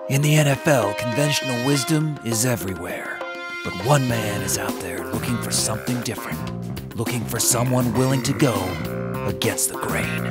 In the NFL, conventional wisdom is everywhere. But one man is out there looking for something different, looking for someone willing to go against the grain.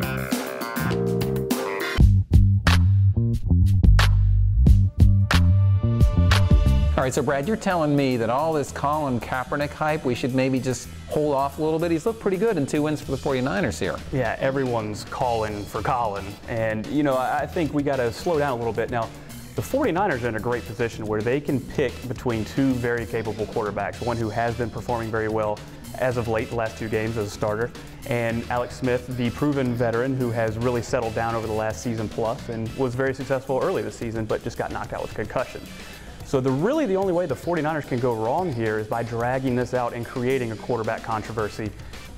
All right, so Brad, you're telling me that all this Colin Kaepernick hype, we should maybe just hold off a little bit? He's looked pretty good in 2 wins for the 49ers here. Yeah, everyone's calling for Colin. And, you know, I think we got to slow down a little bit. Now, the 49ers are in a great position where they can pick between two very capable quarterbacks, one who has been performing very well as of late, the last 2 games as a starter, and Alex Smith, the proven veteran who has really settled down over the last season plus and was very successful early this season, but just got knocked out with concussion. So really the only way the 49ers can go wrong here is by dragging this out and creating a quarterback controversy,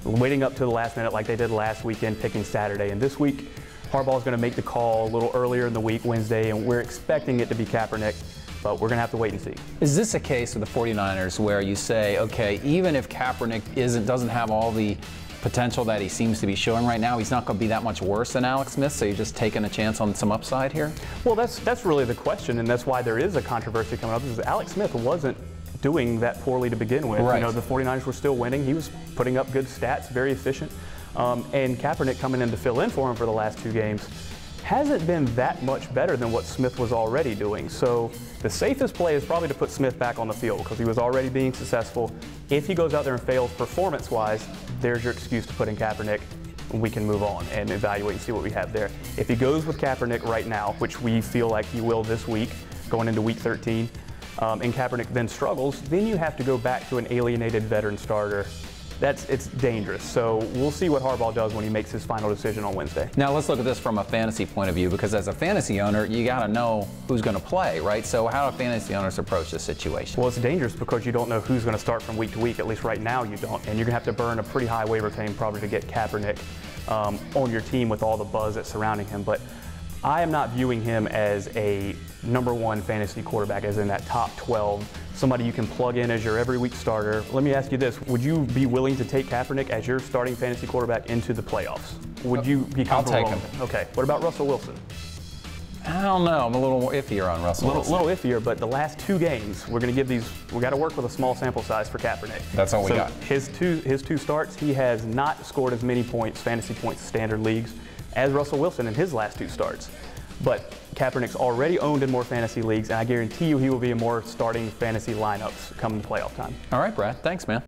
waiting up to the last minute like they did last weekend, picking Saturday. And this week, Harbaugh's going to make the call a little earlier in the week, Wednesday, and we're expecting it to be Kaepernick, but we're going to have to wait and see. Is this a case of the 49ers where you say, okay, even if Kaepernick doesn't have all the potential that he seems to be showing right now, he's not going to be that much worse than Alex Smith, so you're just taking a chance on some upside here? Well, that's really the question, and that's why there is a controversy coming up, is Alex Smith wasn't doing that poorly to begin with. Right. You know, the 49ers were still winning. He was putting up good stats, very efficient. And Kaepernick coming in to fill in for him for the last 2 games hasn't been that much better than what Smith was already doing. So the safest play is probably to put Smith back on the field because he was already being successful. If he goes out there and fails performance-wise, there's your excuse to put in Kaepernick. We can move on and evaluate and see what we have there. If he goes with Kaepernick right now, which we feel like he will this week, going into week 13, and Kaepernick then struggles, then you have to go back to an alienated veteran starter. It's dangerous. So we'll see what Harbaugh does when he makes his final decision on Wednesday. Now let's look at this from a fantasy point of view, because as a fantasy owner, you got to know who's going to play, right? So how do fantasy owners approach this situation? Well, it's dangerous because you don't know who's going to start from week to week. At least right now you don't. And you're going to have to burn a pretty high waiver claim probably to get Kaepernick on your team with all the buzz that's surrounding him. But I am not viewing him as a #1 fantasy quarterback, as in that top 12, somebody you can plug in as your every week starter. Let me ask you this. Would you be willing to take Kaepernick as your starting fantasy quarterback into the playoffs? Would you be comfortable? I'll take him. Okay. What about Russell Wilson? I don't know. I'm a little more iffier on Russell Wilson. Little iffier, but the last 2 games, we're going to give these, we got to work with a small sample size for Kaepernick. That's all we got. His two starts, he has not scored as many points, fantasy points, standard leagues, as Russell Wilson in his last 2 starts. But Kaepernick's already owned in more fantasy leagues, and I guarantee you he will be in more starting fantasy lineups come playoff time. All right, Brad. Thanks, man.